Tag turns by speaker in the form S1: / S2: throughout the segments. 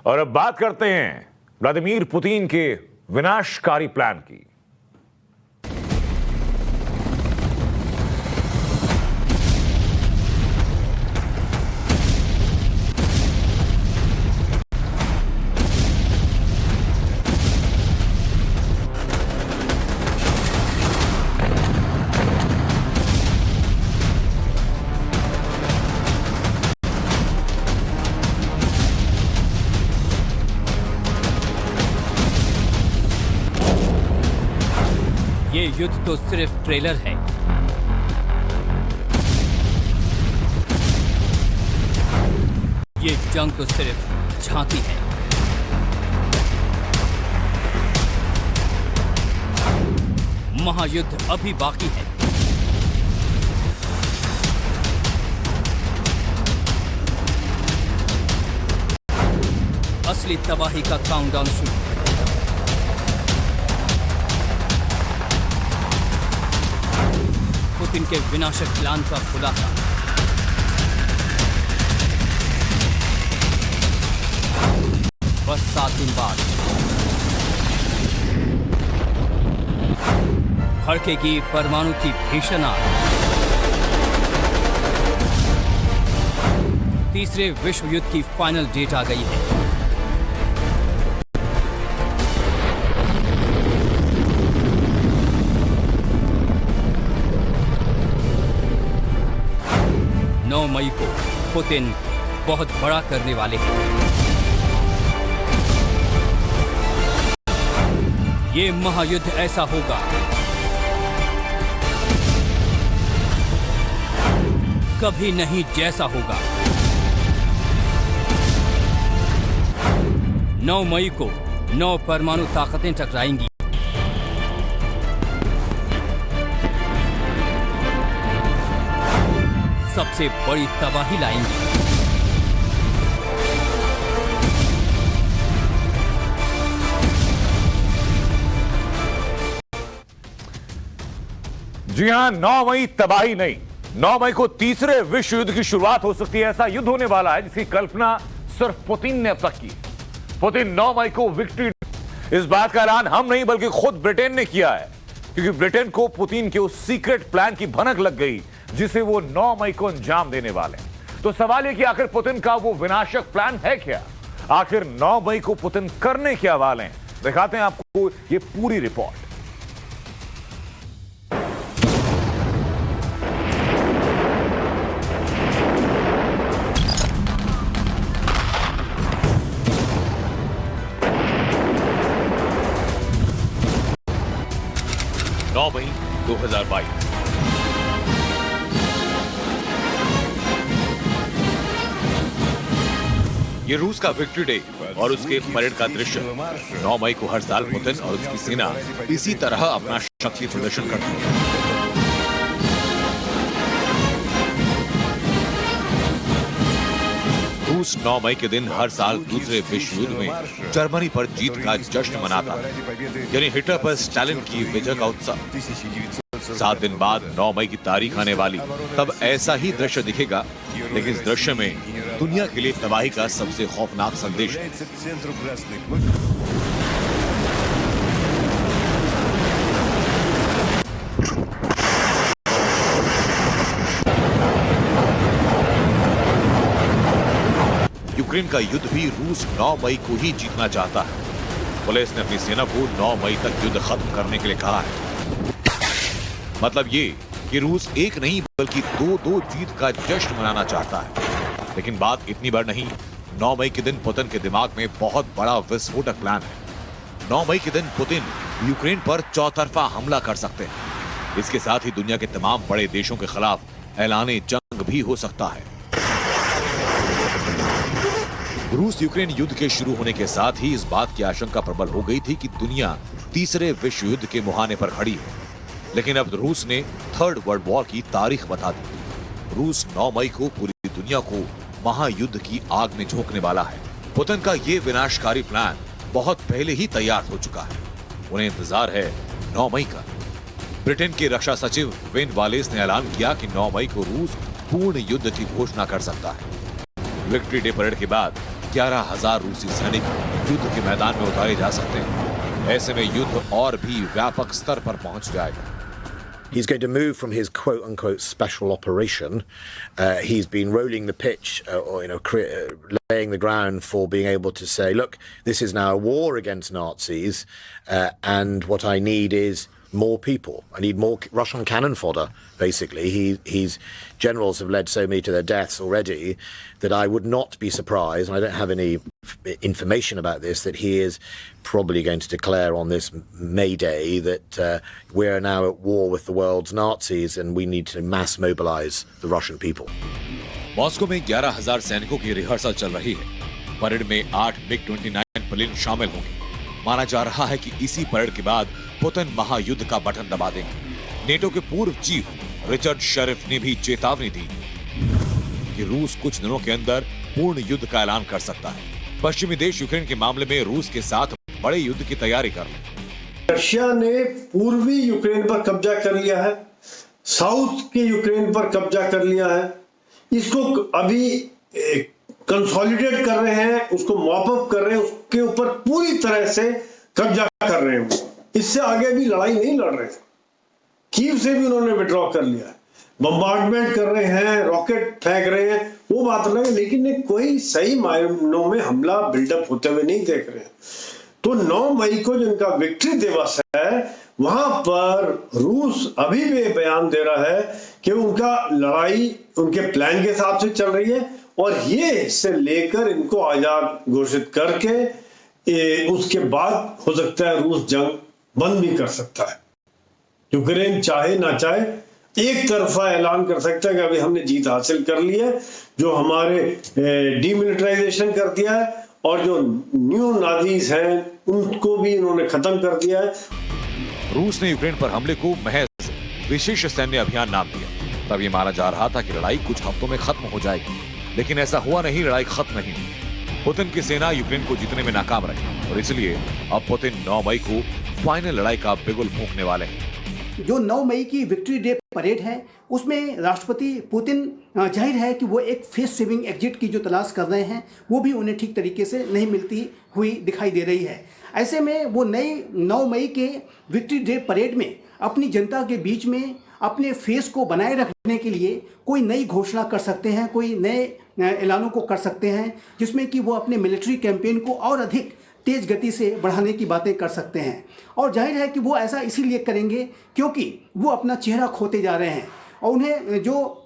S1: और अब बात करते हैं व्लादिमीर पुतिन के विनाशकारी प्लान की।
S2: ये युद्ध तो सिर्फ ट्रेलर है। ये जंग तो सिर्फ झांकी है। महायुद्ध अभी बाकी है। असली तबाही का काउंटडाउन शुरू। पुतिन के विनाशक प्लान का खुलासा। बस 7 दिन बाद भड़केगी परमाणु की भीषण आग। तीसरे विश्व युद्ध की फाइनल डेट आ गई है। मई को पुतिन बहुत बड़ा करने वाले हैं। ये महायुद्ध ऐसा होगा कभी नहीं जैसा होगा। 9 मई को 9 परमाणु ताकतें टकराएंगी। सबसे बड़ी तबाही लाएंगे।
S1: जी हां, 9 मई तबाही नहीं, 9 मई को तीसरे विश्व युद्ध की शुरुआत हो सकती है। ऐसा युद्ध होने वाला है जिसकी कल्पना सिर्फ पुतिन ने अब तक की। पुतिन 9 मई को विक्ट्री, इस बात का ऐलान हम नहीं बल्कि खुद ब्रिटेन ने किया है, क्योंकि ब्रिटेन को पुतिन के उस सीक्रेट प्लान की भनक लग गई जिसे वो 9 मई को अंजाम देने वाले हैं। तो सवाल यह कि आखिर पुतिन का वो विनाशक प्लान है क्या? आखिर 9 मई को पुतिन करने क्या वाले हैं? दिखाते हैं आपको ये पूरी रिपोर्ट। मई 2022 ये रूस का विक्ट्री डे और उसके परेड का दृश्य। 9 मई को हर साल पुतिन और उसकी सेना इसी तरह अपना शक्ति प्रदर्शन करती है। रूस 9 मई के दिन हर साल दूसरे विश्व युद्ध में जर्मनी पर जीत का जश्न मनाता है, यानी हिटलर पर स्टालिन की विजय का उत्सव। 7 दिन बाद 9 मई की तारीख आने वाली, तब ऐसा ही दृश्य दिखेगा, लेकिन इस दृश्य में दुनिया के लिए तबाही का सबसे खौफनाक संदेश है। यूक्रेन का युद्ध भी रूस 9 मई को ही जीतना चाहता है। पुलिस ने अपनी सेना को 9 मई तक युद्ध खत्म करने के लिए कहा है। मतलब ये कि रूस एक नहीं बल्कि 2-2 जीत का जश्न मनाना चाहता है। लेकिन बात इतनी बड़ नहीं। 9 मई के दिन पुतिन के दिमाग में बहुत बड़ा विस्फोटक प्लान है। 9 मई के दिन पुतिन यूक्रेन पर चौतरफा हमला कर सकते हैं। इसके साथ ही दुनिया के तमाम बड़े देशों के खिलाफ ऐलाने जंग भी हो सकता है। रूस यूक्रेन युद्ध के शुरू होने के साथ ही इस बात की आशंका प्रबल हो गई थी कि दुनिया तीसरे विश्व युद्ध के मुहाने पर खड़ी है। लेकिन अब रूस ने थर्ड वर्ल्ड वॉर की तारीख बता दी। रूस 9 मई को पूरी दुनिया को महायुद्ध की आग में झोंकने वाला है। पुतिन का ये विनाशकारी प्लान बहुत पहले ही तैयार हो चुका है। उन्हें इंतजार है 9 मई का। ब्रिटेन के रक्षा सचिव वेन वालेस ने ऐलान किया कि 9 मई को रूस पूर्ण युद्ध की घोषणा कर सकता है। विक्ट्री डे परेड के बाद 11,000 रूसी सैनिक युद्ध के मैदान में उतारे जा सकते हैं। ऐसे में युद्ध और भी व्यापक स्तर पर पहुंच जाएगा।
S3: He's going to move from his quote-unquote special operation. He's been rolling the pitch, laying the ground for being able to say, look, this is now a war against Nazis, and what I need is more people. I need more Russian cannon fodder, basically. His generals have led so many to their deaths already that I would not be surprised, and I don't have any information about this, that he is probably going to declare on this May Day that we are now at war with the world's Nazis and we need to mass mobilize the Russian people.
S1: Moscow में 11,000 सैनिकों की rehearsal चल रही है। Parade में 8 MiG-29 plane शामिल होंगे। माना जा रहा है कि इसी परेड के बाद पुतिन महायुद्ध का बटन दबा देंगे। नेटो के पूर्व चीफ रिचर्ड शेरिफ ने भी चेतावनी दी कि रूस कुछ दिनों के अंदर पूर्ण युद्ध का ऐलान कर सकता है। पश्चिमी देश यूक्रेन के मामले में रूस के साथ बड़े युद्ध की तैयारी कर रहे।
S4: रशिया ने पूर्वी यूक्रेन पर कब्जा कर लिया है, साउथ के यूक्रेन पर कब्जा कर लिया है। इसको अभी कंसोलिडेट कर रहे हैं, उसको मॉप अप कर रहे हैं, उसके ऊपर पूरी तरह से कब्जा कर रहे हैं। इससे आगे भी लड़ाई नहीं लड़ रहे थे। कीव से भी उन्होंने विड्रॉ कर लिया है, बम्बार्डमेंट कर रहे हैं, रॉकेट फेंक रहे हैं, वो बात अलग है, लेकिन कोई सही मायनों में हमला बिल्डअप होते हुए नहीं देख रहे हैं। तो 9 मई को जिनका विक्ट्री दिवस है, वहां पर रूस अभी भी बयान दे रहा है कि उनका लड़ाई उनके प्लान के हिसाब से चल रही है और ये हिस्से लेकर इनको आजाद घोषित करके उसके बाद हो सकता है रूस जंग बंद भी कर सकता है। यूक्रेन चाहे ना चाहे एक तरफा ऐलान कर सकता है कि अभी हमने जीत हासिल कर ली है, जो हमारे डीमिलिटराइजेशन कर दिया है और जो न्यू नाजीज हैं उनको भी इन्होंने खत्म कर दिया है।
S1: रूस ने यूक्रेन पर हमले को महज विशेष सैन्य अभियान नाम दिया। तब ये माना जा रहा था कि लड़ाई कुछ हफ्तों में खत्म हो जाएगी, लेकिन ऐसा हुआ नहीं। लड़ाई खत्म नहीं हुई। पुतिन की सेना यूक्रेन को जीतने में नाकाम रही और इसलिए अब पुतिन 9 मई को फाइनल लड़ाई का बिगुल फूंकने वाले हैं।
S5: जो 9 मई की विक्ट्री डे परेड है, उसमें राष्ट्रपति पुतिन जाहिर है कि वो एक फेस सेविंग एग्जिट की जो तलाश कर रहे हैं, वो भी उन्हें ठीक तरीके से नहीं मिलती हुई दिखाई दे रही है। ऐसे में वो नई 9 मई के विक्ट्री डे परेड में अपनी जनता के बीच में अपने फेस को बनाए रखने के लिए कोई नई घोषणा कर सकते हैं, कोई नए ऐलानों को कर सकते हैं, जिसमें कि वो अपने मिलिट्री कैंपेन को और अधिक तेज गति से बढ़ाने की बातें कर सकते हैं। और जाहिर है कि वो ऐसा इसीलिए करेंगे क्योंकि वो अपना चेहरा खोते जा रहे हैं और उन्हें जो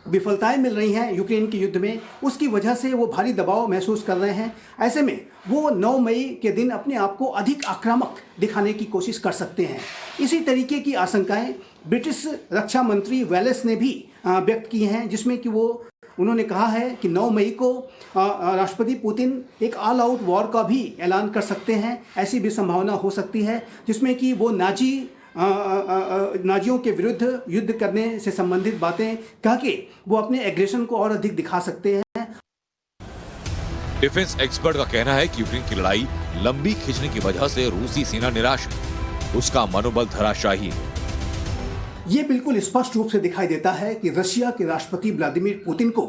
S5: विफलताएं मिल रही हैं यूक्रेन के युद्ध में, उसकी वजह से वो भारी दबाव महसूस कर रहे हैं। ऐसे में वो 9 मई के दिन अपने आप को अधिक आक्रामक दिखाने की कोशिश कर सकते हैं। इसी तरीके की आशंकाएं ब्रिटिश रक्षा मंत्री वेलेस ने भी व्यक्त की हैं, जिसमें कि उन्होंने कहा है कि 9 मई को राष्ट्रपति पुतिन एक ऑल आउट वॉर का भी ऐलान कर सकते हैं। ऐसी भी संभावना हो सकती है जिसमें कि वो नाजियों के विरुद्ध युद्ध करने से संबंधित बातें कह के वो अपने एग्रेशन को और अधिक दिखा सकते हैं।
S1: डिफेंस एक्सपर्ट का कहना है कि यूक्रेन की लड़ाई लंबी खींचने की वजह से रूसी सेना निराश है, उसका मनोबल धराशायी है।
S5: ये बिल्कुल स्पष्ट रूप से दिखाई देता है कि रशिया के राष्ट्रपति व्लादिमीर पुतिन को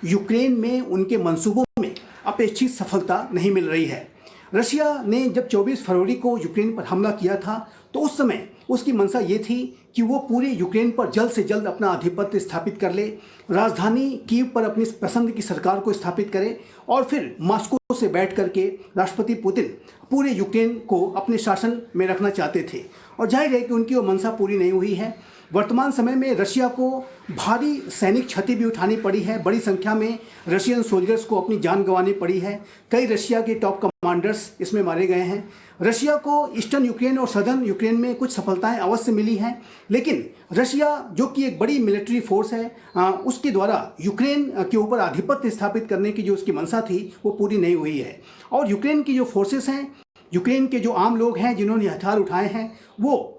S5: यूक्रेन में उनके मंसूबों में अपेक्षित सफलता नहीं मिल रही है। रशिया ने जब 24 फरवरी को यूक्रेन पर हमला किया था तो उस समय उसकी मंशा ये थी कि वो पूरे यूक्रेन पर जल्द से जल्द अपना आधिपत्य स्थापित कर ले, राजधानी कीव पर अपनी पसंद की सरकार को स्थापित करे और फिर मॉस्को से बैठ करके राष्ट्रपति पुतिन पूरे यूक्रेन को अपने शासन में रखना चाहते थे। और जाहिर है कि उनकी वो मंशा पूरी नहीं हुई है। वर्तमान समय में रशिया को भारी सैनिक क्षति भी उठानी पड़ी है। बड़ी संख्या में रशियन सोल्जर्स को अपनी जान गंवानी पड़ी है। कई रशिया के टॉप कमांडर्स इसमें मारे गए हैं। रशिया को ईस्टर्न यूक्रेन और सदर्न यूक्रेन में कुछ सफलताएं अवश्य मिली हैं, लेकिन रशिया जो कि एक बड़ी मिलिट्री फोर्स है, उसके द्वारा यूक्रेन के ऊपर आधिपत्य स्थापित करने की जो उसकी मंशा थी वो पूरी नहीं हुई है। और यूक्रेन की जो फोर्सेस हैं, यूक्रेन के जो आम लोग हैं जिन्होंने हथियार उठाए हैं, वो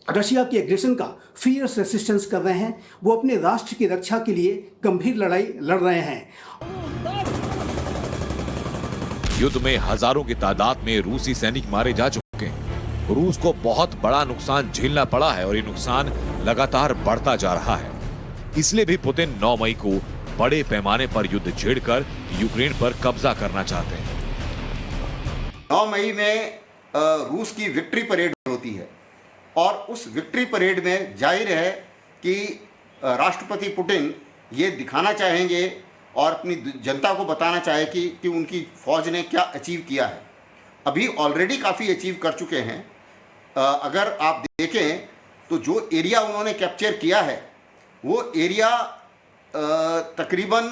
S5: रशिया की एग्रेशन का फियर्स रेसिस्टेंस कर रहे हैं। वो अपने राष्ट्र की रक्षा के लिए गंभीर लड़ाई लड़ रहे हैं।
S1: युद्ध में हजारों की तादाद में रूसी सैनिक मारे जा चुके हैं। रूस को बहुत बड़ा नुकसान झेलना पड़ा है और ये नुकसान लगातार बढ़ता जा रहा है। इसलिए भी पुतिन 9 मई को बड़े पैमाने पर युद्ध छेड़कर यूक्रेन पर कब्जा करना चाहते हैं।
S6: 9 मई में रूस की विक्ट्री परेड होती है और उस विक्ट्री परेड में जाहिर है कि राष्ट्रपति पुतिन ये दिखाना चाहेंगे और अपनी जनता को बताना चाहे कि उनकी फौज ने क्या अचीव किया है। अभी ऑलरेडी काफ़ी अचीव कर चुके हैं। अगर आप देखें तो जो एरिया उन्होंने कैप्चर किया है वो एरिया तकरीबन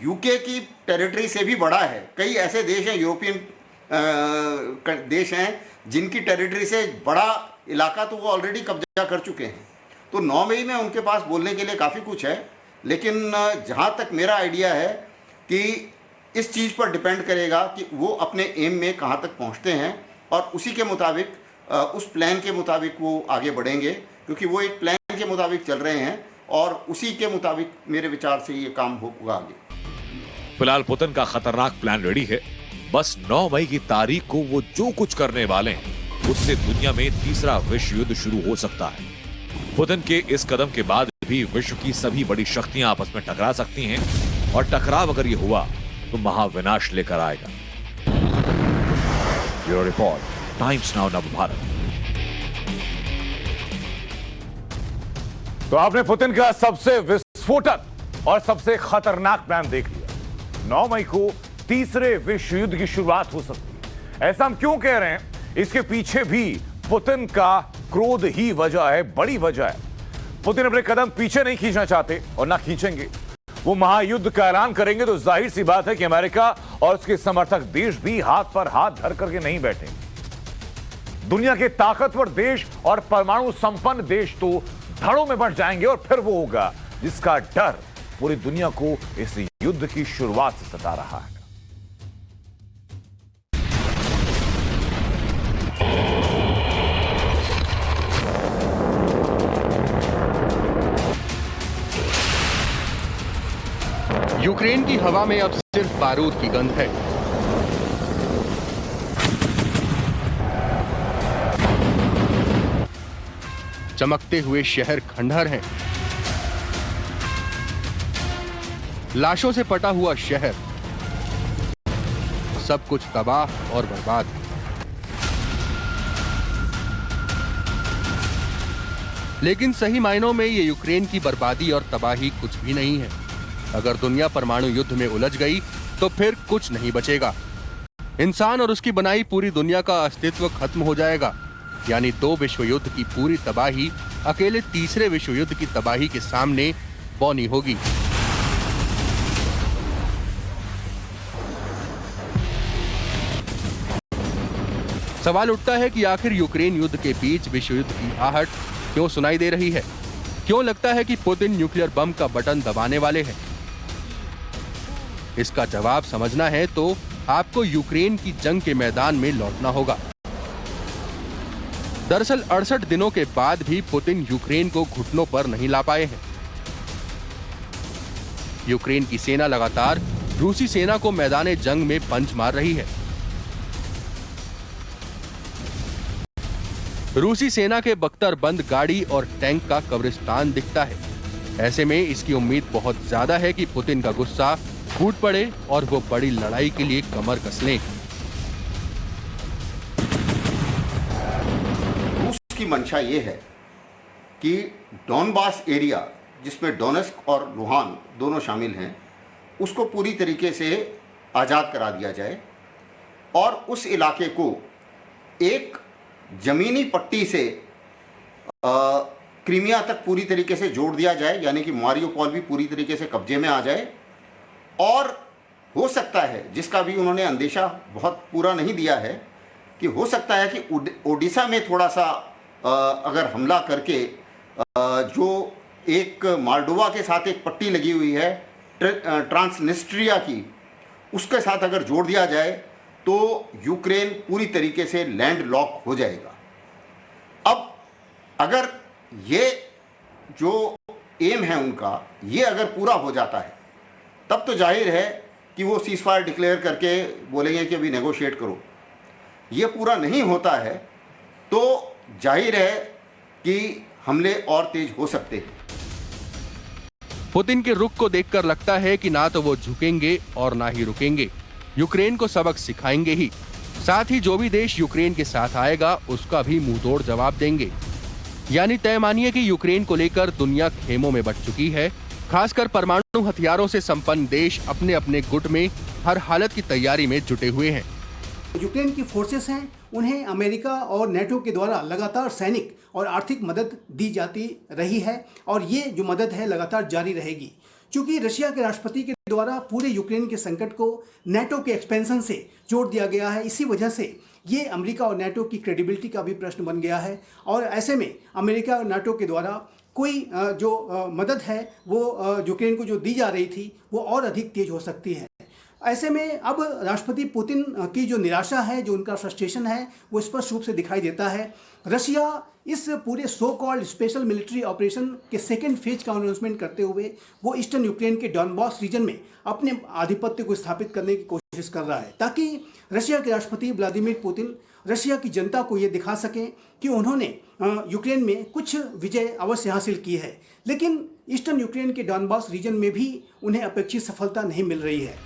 S6: यूके की टेरिटरी से भी बड़ा है। कई ऐसे देश हैं, यूरोपियन देश हैं जिनकी टेरिटरी से बड़ा इलाका तो वो ऑलरेडी कब्जा कर चुके हैं। तो 9 मई में उनके पास बोलने के लिए काफ़ी कुछ है, लेकिन जहाँ तक मेरा आइडिया है कि इस चीज़ पर डिपेंड करेगा कि वो अपने एम में कहाँ तक पहुँचते हैं और उसी के मुताबिक उस प्लान के मुताबिक वो आगे बढ़ेंगे, क्योंकि वो एक प्लान के मुताबिक चल रहे हैं और उसी के मुताबिक मेरे विचार से ये काम होगा आगे।
S1: फिलहाल पुतिन का खतरनाक प्लान रेडी है। बस 9 मई की तारीख को वो जो कुछ करने वाले हैं उससे दुनिया में तीसरा विश्व युद्ध शुरू हो सकता है। पुतिन के इस कदम के बाद भी विश्व की सभी बड़ी शक्तियां आपस में टकरा सकती हैं और टकराव अगर ये हुआ तो महाविनाश लेकर आएगा। Bureau report, times now Navbharat.
S7: तो आपने पुतिन का सबसे विस्फोटक और सबसे खतरनाक प्लान देख लिया। 9 मई को तीसरे विश्व युद्ध की शुरुआत हो सकती है। ऐसा हम क्यों कह रहे हैं? इसके पीछे भी पुतिन का क्रोध ही वजह है, बड़ी वजह है। पुतिन अपने कदम पीछे नहीं खींचना चाहते और ना खींचेंगे। वो महायुद्ध का ऐलान करेंगे तो जाहिर सी बात है कि अमेरिका और उसके समर्थक देश भी हाथ पर हाथ धर करके नहीं बैठेंगे। दुनिया के ताकतवर देश और परमाणु संपन्न देश तो धड़ों में बढ़ जाएंगे और फिर वो होगा जिसका डर पूरी दुनिया को इस युद्ध की शुरुआत से सता रहा है।
S8: यूक्रेन की हवा में अब सिर्फ बारूद की गंध है। चमकते हुए शहर खंडहर हैं। लाशों से पटा हुआ शहर, सब कुछ तबाह और बर्बाद। लेकिन सही मायनों में ये यूक्रेन की बर्बादी और तबाही कुछ भी नहीं है। अगर दुनिया परमाणु युद्ध में उलझ गई तो फिर कुछ नहीं बचेगा। इंसान और उसकी बनाई पूरी दुनिया का अस्तित्व खत्म हो जाएगा। यानी 2 विश्व युद्ध की पूरी तबाही अकेले तीसरे विश्व युद्ध की तबाही के सामने बौनी होगी। सवाल उठता है कि आखिर यूक्रेन युद्ध के बीच विश्व युद्ध की आहट क्यों सुनाई दे रही है? क्यों लगता है कि पुतिन न्यूक्लियर बम का बटन दबाने वाले हैं? इसका जवाब समझना है तो आपको यूक्रेन की जंग के मैदान में लौटना होगा। दरअसल 68 दिनों के बाद भी पुतिन यूक्रेन को घुटनों पर नहीं ला पाए हैं। यूक्रेन की सेना लगातार रूसी सेना को मैदान जंग में पंच मार रही है। रूसी सेना के बख्तरबंद गाड़ी और टैंक का कब्रिस्तान दिखता है। ऐसे में इसकी उम्मीद बहुत ज्यादा है कि पुतिन का गुस्सा फूट पड़े और वो बड़ी लड़ाई के लिए कमर कस लें।
S6: रूस की मंशा ये है कि डॉनबास एरिया, जिसमें डोनेस्क और लुहान दोनों शामिल हैं, उसको पूरी तरीके से आज़ाद करा दिया जाए और उस इलाके को एक जमीनी पट्टी से क्रीमिया तक पूरी तरीके से जोड़ दिया जाए, यानी कि मारियोपोल भी पूरी तरीके से कब्जे में आ जाए। और हो सकता है, जिसका भी उन्होंने अंदेशा बहुत पूरा नहीं दिया है, कि हो सकता है कि ओडिशा में थोड़ा सा अगर हमला करके जो एक माल्डोवा के साथ एक पट्टी लगी हुई है ट्रांसनिस्ट्रिया की, उसके साथ अगर जोड़ दिया जाए तो यूक्रेन पूरी तरीके से लैंड लॉक हो जाएगा। अब अगर ये जो एम है उनका, ये अगर पूरा हो जाता है, तब तो जाहिर है कि वो सीज फायर डिक्लेयर करके बोलेंगे कि अभी नेगोशिएट करो। ये पूरा नहीं होता है तो जाहिर है कि हमले और तेज हो सकते हैं।
S8: पुतिन के रुख को देखकर लगता है कि ना तो वो झुकेंगे और ना ही रुकेंगे, यूक्रेन को सबक सिखाएंगे ही। साथ ही जो भी देश यूक्रेन के साथ आएगा उसका भी मुंहतोड़ जवाब देंगे। यानी तय मानिए कि यूक्रेन को लेकर दुनिया खेमों में बट चुकी है। खासकर परमाणु हथियारों से संपन्न देश अपने अपने गुट में हर हालत की तैयारी में जुटे हुए हैं।
S5: यूक्रेन की फोर्सेस हैं, उन्हें अमेरिका और नेटो के द्वारा लगातार सैनिक और आर्थिक मदद दी जाती रही है और ये जो मदद है लगातार जारी रहेगी। चूंकि रशिया के राष्ट्रपति के द्वारा पूरे यूक्रेन के संकट को नेटो के एक्सपेंशन से जोड़ दिया गया है, इसी वजह से ये अमेरिका और नेटो की क्रेडिबिलिटी का भी प्रश्न बन गया है और ऐसे में अमेरिका और नेटो के द्वारा कोई जो मदद है वो यूक्रेन को जो दी जा रही थी वो और अधिक तेज हो सकती है। ऐसे में अब राष्ट्रपति पुतिन की जो निराशा है, जो उनका फ्रस्ट्रेशन है, वो स्पष्ट रूप से दिखाई देता है। रशिया इस पूरे so called special military operation के सेकेंड फेज का अनाउंसमेंट करते हुए वो ईस्टर्न यूक्रेन के डॉनबॉस रीजन में अपने आधिपत्य को स्थापित करने की कोशिश कर रहा है, ताकि रशिया के राष्ट्रपति व्लादिमीर पुतिन रशिया की जनता को ये दिखा सकें कि उन्होंने यूक्रेन में कुछ विजय अवश्य हासिल की है। लेकिन ईस्टर्न यूक्रेन के डॉनबॉस रीजन में भी उन्हें अपेक्षित सफलता नहीं मिल रही है।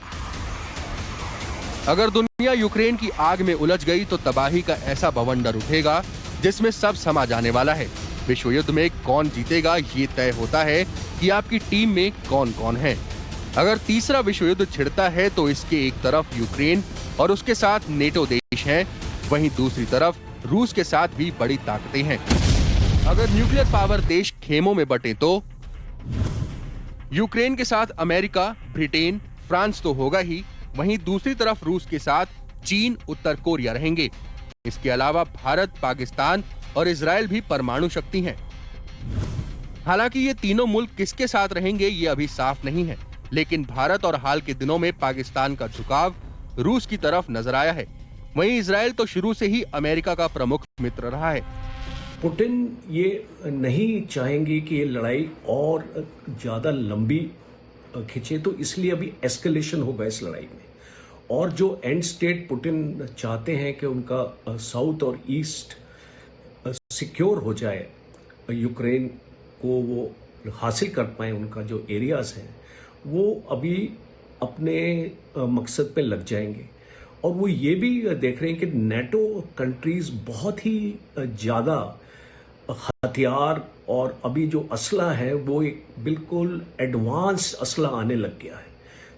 S8: अगर दुनिया यूक्रेन की आग में उलझ गई तो तबाही का ऐसा बवंडर उठेगा जिसमें सब समा जाने वाला है। विश्व युद्ध में कौन जीतेगा ये तय होता है कि आपकी टीम में कौन कौन है। अगर तीसरा विश्व युद्ध छिड़ता है तो इसके एक तरफ यूक्रेन और उसके साथ नेटो देश हैं, वहीं दूसरी तरफ रूस के साथ भी बड़ी ताकतें हैं। अगर न्यूक्लियर पावर देश खेमों में बटे तो यूक्रेन के साथ अमेरिका, ब्रिटेन, फ्रांस तो होगा ही, वहीं दूसरी तरफ रूस के साथ चीन, उत्तर कोरिया रहेंगे। इसके अलावा भारत, पाकिस्तान और इजराइल भी परमाणु शक्ति हैं। हालांकि ये तीनों मुल्क किसके साथ रहेंगे ये अभी साफ नहीं है, लेकिन भारत और हाल के दिनों में पाकिस्तान का झुकाव रूस की तरफ नजर आया है। वहीं इजराइल तो शुरू से ही अमेरिका का प्रमुख मित्र रहा है।
S9: पुतिन ये नहीं चाहेंगे कि ये लड़ाई और ज्यादा लंबी खिंचे, तो इसलिए अभी एस्केलेशन होगा इस लड़ाई में। और जो एंड स्टेट पुतिन चाहते हैं कि उनका साउथ और ईस्ट सिक्योर हो जाए, यूक्रेन को वो हासिल कर पाए, उनका जो एरियाज हैं वो अभी अपने मकसद पे लग जाएंगे। और वो ये भी देख रहे हैं कि नेटो कंट्रीज बहुत ही ज़्यादा हथियार और अभी जो असला है वो एक बिल्कुल एडवांस असला आने लग गया है।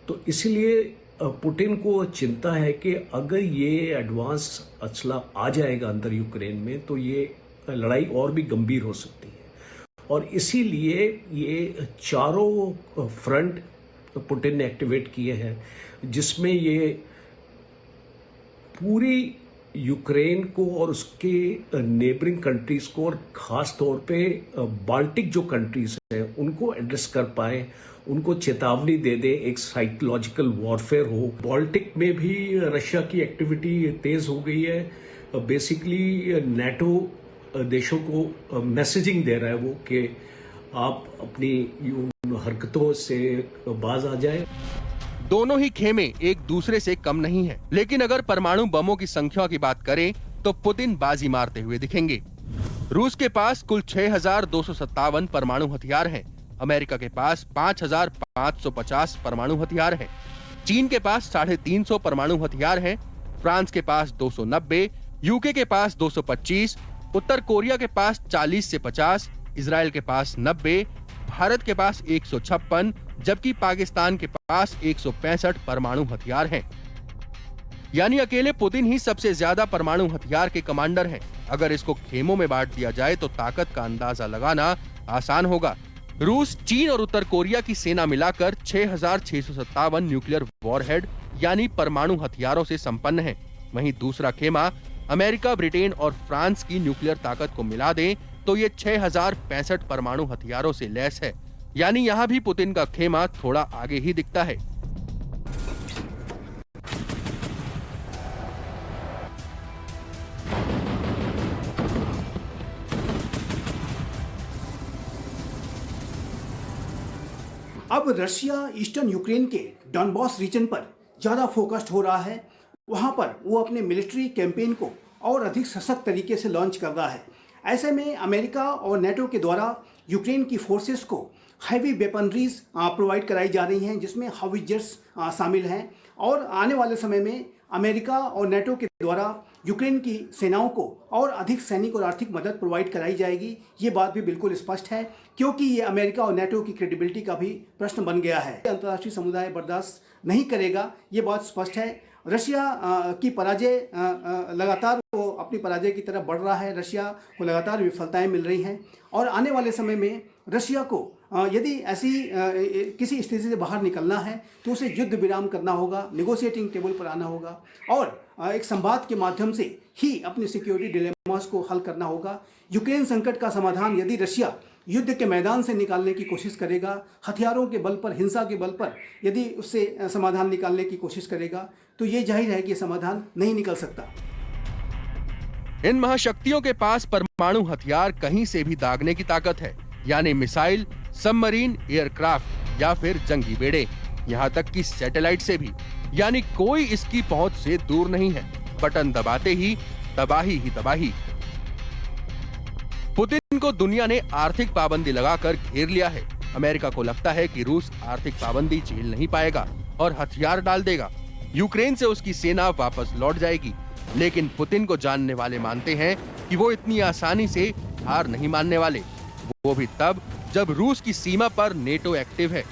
S9: तो इसलिए पुतिन को चिंता है कि अगर ये एडवांस असला आ जाएगा अंदर यूक्रेन में तो ये लड़ाई और भी गंभीर हो सकती है। और इसीलिए ये चारों फ्रंट पुतिन ने एक्टिवेट किए हैं, जिसमें ये पूरी यूक्रेन को और उसके नेबरिंग कंट्रीज को और ख़ास तौर पे बाल्टिक जो कंट्रीज हैं उनको एड्रेस कर पाए, उनको चेतावनी दे दे, एक साइकोलॉजिकल वॉरफेयर हो। बाल्टिक में भी रशिया की एक्टिविटी तेज़ हो गई है। बेसिकली नेटो देशों को मैसेजिंग दे रहा है वो कि आप अपनी हरकतों से बाज आ जाए।
S8: दोनों ही खेमे एक दूसरे से कम नहीं हैं, लेकिन अगर परमाणु बमों की संख्या की बात करें तो पुतिन बाजी मारते हुए दिखेंगे। रूस के पास कुल 6,257 परमाणु हथियार हैं, अमेरिका के पास 5,550 परमाणु हथियार हैं, चीन के पास 350 परमाणु हथियार हैं, फ्रांस के पास 290, यूके के पास 225, उत्तर कोरिया के पास 40 से 50, इजराइल के पास 90, भारत के पास 156, जबकि पाकिस्तान के पास 165 परमाणु हथियार हैं। यानी अकेले पुतिन ही सबसे ज्यादा परमाणु हथियार के कमांडर हैं। अगर इसको खेमों में बांट दिया जाए तो ताकत का अंदाजा लगाना आसान होगा। रूस, चीन और उत्तर कोरिया की सेना मिलाकर 6,657 न्यूक्लियर वॉरहेड यानी परमाणु हथियारों से संपन्न है। वहीं दूसरा खेमा अमेरिका, ब्रिटेन और फ्रांस की न्यूक्लियर ताकत को मिला दें तो ये 6,065 परमाणु हथियारों से लैस है। यानी यहाँ भी पुतिन का खेमा थोड़ा आगे ही दिखता है।
S5: अब रशिया ईस्टर्न यूक्रेन के डॉनबॉस रीजन पर ज़्यादा फोकस्ड हो रहा है। वहाँ पर वो अपने मिलिट्री कैंपेन को और अधिक सशक्त तरीके से लॉन्च कर रहा है। ऐसे में अमेरिका और नेटो के द्वारा यूक्रेन की फोर्सेस को हैवी वेपनरीज प्रोवाइड कराई जा रही हैं, जिसमें हाविजर्स शामिल हैं। और आने वाले समय में अमेरिका और नेटो के द्वारा यूक्रेन की सेनाओं को और अधिक सैनिक और आर्थिक मदद प्रोवाइड कराई जाएगी। ये बात भी बिल्कुल स्पष्ट है, क्योंकि ये अमेरिका और नेटो की क्रेडिबिलिटी का भी प्रश्न बन गया है। अंतर्राष्ट्रीय समुदाय बर्दाश्त नहीं करेगा, ये बात स्पष्ट है। रशिया की पराजय लगातार वो अपनी पराजय की तरफ बढ़ रहा है। रशिया को लगातार विफलताएं मिल रही हैं और आने वाले समय में रशिया को यदि ऐसी किसी स्थिति से बाहर निकलना है तो उसे युद्ध विराम करना होगा, नेगोशिएटिंग टेबल पर आना होगा और एक संवाद के माध्यम से ही अपनी सिक्योरिटी डिलेमास को हल करना होगा। यूक्रेन संकट का समाधान यदि रशिया युद्ध के मैदान से निकालने की कोशिश करेगा, हथियारों के बल पर, हिंसा के बल पर यदि उससे समाधान निकालने की कोशिश करेगा, तो ये जाहिर है कि समाधान नहीं निकल सकता।
S8: इन महाशक्तियों के पास परमाणु हथियार कहीं से भी दागने की ताकत है, यानी मिसाइल, सबमरीन, एयरक्राफ्ट या फिर जंगी बेड़े, यहाँ तक कि सैटेलाइट से भी, यानी कोई इसकी पहुंच से दूर नहीं है। बटन दबाते ही तबाही। पुतिन को दुनिया ने आर्थिक पाबंदी लगाकर घेर लिया है। अमेरिका को लगता है कि रूस आर्थिक पाबंदी झेल नहीं पाएगा और हथियार डाल देगा। यूक्रेन से उसकी सेना वापस लौट जाएगी, लेकिन पुतिन को जानने वाले मानते हैं कि वो इतनी आसानी से हार नहीं मानने वाले, वो भी तब जब रूस की सीमा पर नेटो एक्टिव है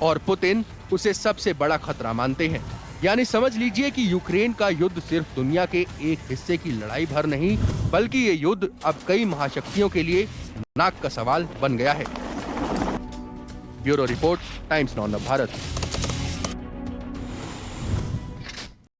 S8: और पुतिन उसे सबसे बड़ा खतरा मानते हैं। यानी समझ लीजिए कि यूक्रेन का युद्ध सिर्फ दुनिया के एक हिस्से की लड़ाई भर नहीं, बल्कि ये युद्ध अब कई महाशक्तियों के लिए नाक का सवाल बन गया है। Bureau report, times now Bharat.